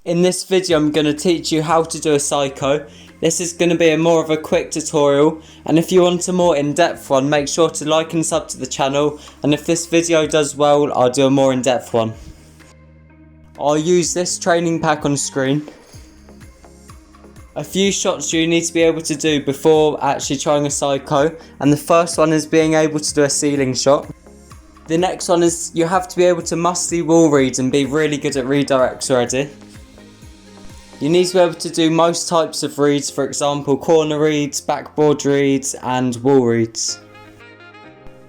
In this video I'm going to teach you how to do a psycho. This is going to be more of a quick tutorial, and if you want a more in-depth one, make sure to like and sub to the channel, and if this video does well, I'll do a more in-depth one. I'll use this training pack on screen. A few shots you need to be able to do before actually trying a psycho, and the first one is being able to do a ceiling shot. The next one is you have to be able to musty wall reads and be really good at redirects already. You need to be able to do most types of reads, for example corner reads, backboard reads and wall reads.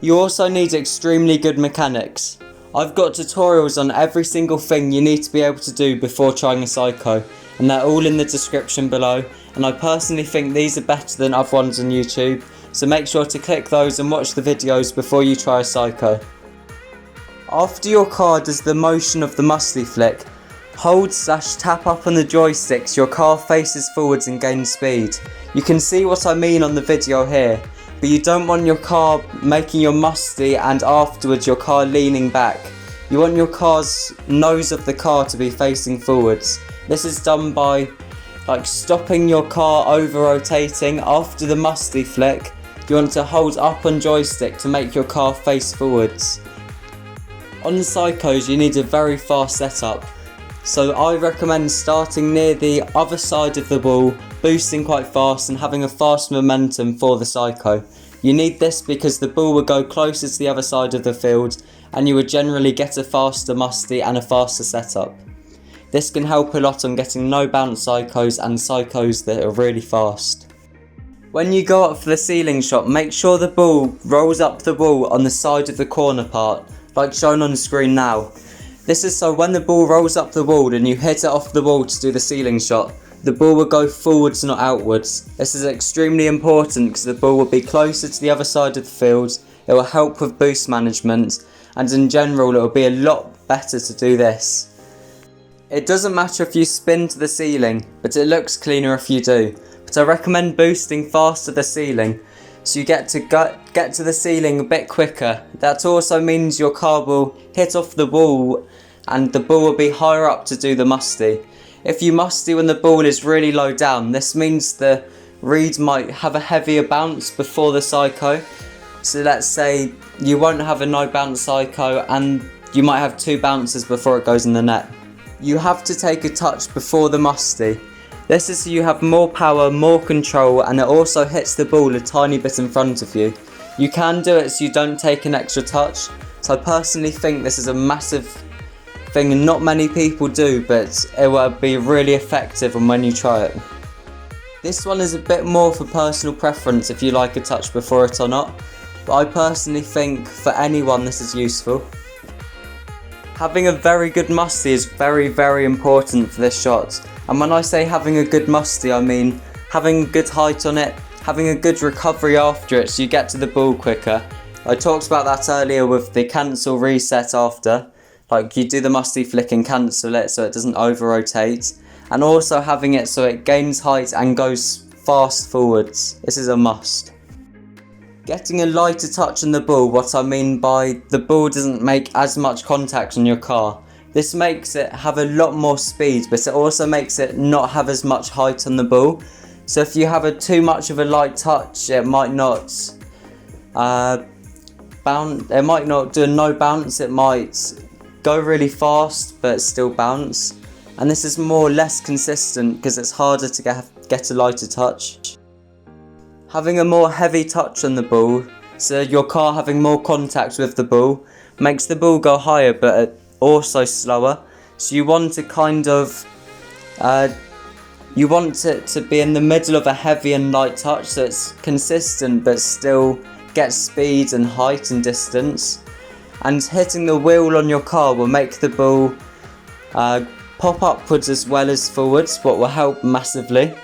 You also need extremely good mechanics. I've got tutorials on every single thing you need to be able to do before trying a psycho, and they're all in the description below, and I personally think these are better than other ones on YouTube, so make sure to click those and watch the videos before you try a psycho. After your car does the motion of the musty flick, hold/tap up on the joysticks, your car faces forwards and gains speed. You can see what I mean on the video here, but you don't want your car making your musty and afterwards your car leaning back. You want your car's nose of the car to be facing forwards. This is done by stopping your car over rotating. After the musty flick, you want to hold up on joystick to make your car face forwards. On the psychos you need a very fast setup. So I recommend starting near the other side of the ball, boosting quite fast and having a fast momentum for the psycho. You need this because the ball will go closer to the other side of the field and you would generally get a faster musty and a faster setup. This can help a lot on getting no bounce psychos and psychos that are really fast. When you go up for the ceiling shot, make sure the ball rolls up the wall on the side of the corner part, like shown on the screen now. This is so when the ball rolls up the wall and you hit it off the wall to do the ceiling shot, the ball will go forwards, not outwards. This is extremely important because the ball will be closer to the other side of the field, it will help with boost management, and in general it will be a lot better to do this. It doesn't matter if you spin to the ceiling, but it looks cleaner if you do. But I recommend boosting fast to the ceiling, so you get to the ceiling a bit quicker. That also means your car will hit off the wall and the ball will be higher up to do the musty. If you musty when the ball is really low down, this means the reed might have a heavier bounce before the psycho. So let's say you won't have a no bounce psycho and you might have 2 bounces before it goes in the net. You have to take a touch before the musty. This is so you have more power, more control, and it also hits the ball a tiny bit in front of you. You can do it so you don't take an extra touch. So I personally think this is a massive thing and not many people do, but it will be really effective when you try it. This one is a bit more for personal preference if you like a touch before it or not, but I personally think for anyone this is useful. Having a very good musty is very, very important for this shot. And when I say having a good musty, I mean having good height on it, having a good recovery after it so you get to the ball quicker. I talked about that earlier with the cancel reset after. You do the musty flick and cancel it so it doesn't over rotate. And also having it so it gains height and goes fast forwards. This is a must. Getting a lighter touch on the ball, what I mean by the ball doesn't make as much contact on your car. This makes it have a lot more speed, but it also makes it not have as much height on the ball. So if you have too much of a light touch, it might not it might not do a no bounce, it might go really fast but still bounce. And this is less consistent because it's harder to get a lighter touch. Having a more heavy touch on the ball, so your car having more contact with the ball, makes the ball go higher but also slower. So you want to you want it to be in the middle of a heavy and light touch so it's consistent but still gets speed and height and distance. And hitting the wheel on your car will make the ball pop upwards as well as forwards, what will help massively.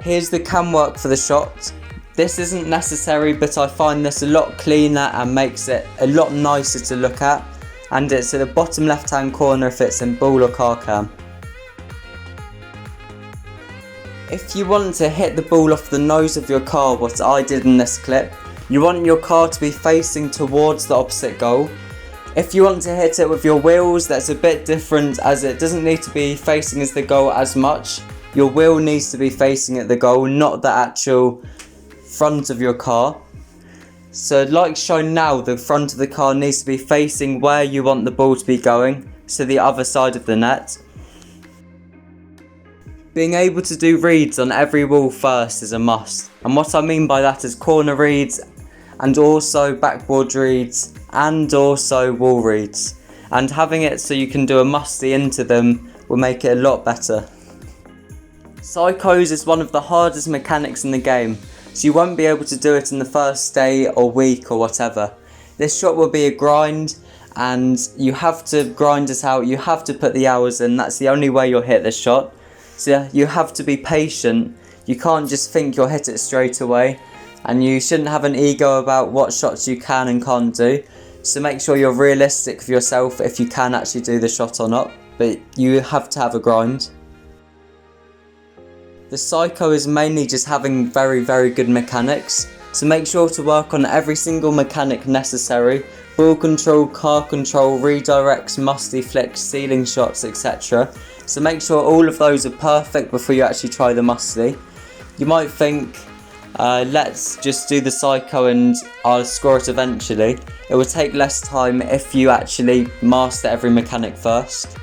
Here's the cam work for the shot. This isn't necessary, but I find this a lot cleaner and makes it a lot nicer to look at. And it's at the bottom left hand corner if it's in ball or car cam. If you want to hit the ball off the nose of your car, what I did in this clip, you want your car to be facing towards the opposite goal. If you want to hit it with your wheels, that's a bit different, as it doesn't need to be facing as the goal as much. Your wheel needs to be facing at the goal, not the actual front of your car. So like shown now, the front of the car needs to be facing where you want the ball to be going, so the other side of the net. Being able to do reads on every wall first is a must, and what I mean by that is corner reads and also backboard reads and also wall reads, and having it so you can do a musty into them will make it a lot better. Psychos is one of the hardest mechanics in the game, so you won't be able to do it in the first day or week or whatever. This shot will be a grind, and you have to grind it out, you have to put the hours in, that's the only way you'll hit this shot. So you have to be patient, you can't just think you'll hit it straight away, and you shouldn't have an ego about what shots you can and can't do. So make sure you're realistic with yourself if you can actually do the shot or not, but you have to have a grind. The Psycho is mainly just having very good mechanics, so make sure to work on every single mechanic necessary: ball control, car control, redirects, musty flicks, ceiling shots, etc. So make sure all of those are perfect before you actually try the musty. You might think, let's just do the Psycho and I'll score it eventually. It will take less time if you actually master every mechanic first.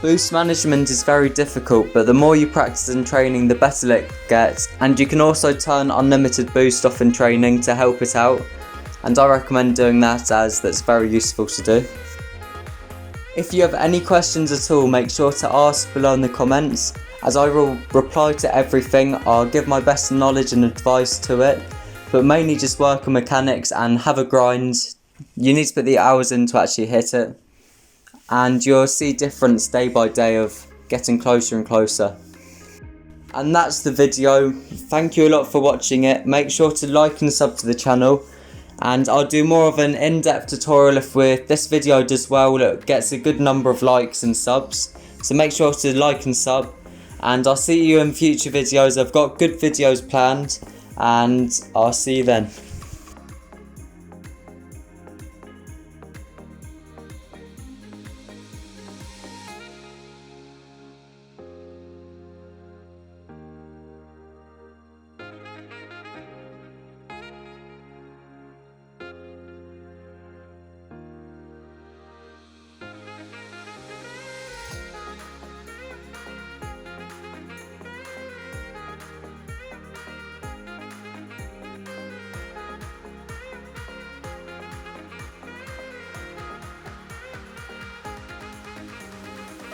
Boost management is very difficult, but the more you practice in training, the better it gets, and you can also turn unlimited boost off in training to help it out, and I recommend doing that as that's very useful to do. If you have any questions at all, make sure to ask below in the comments, as I will reply to everything. I'll give my best knowledge and advice to it, but mainly just work on mechanics and have a grind. You need to put the hours in to actually hit it, and you'll see difference day by day of getting closer and closer. And that's the video. Thank you a lot for watching it. Make sure to like and sub to the channel, and I'll do more of an in-depth tutorial if this video does well, it gets a good number of likes and subs. So make sure to like and sub, and I'll see you in future videos. I've got good videos planned, and I'll see you then.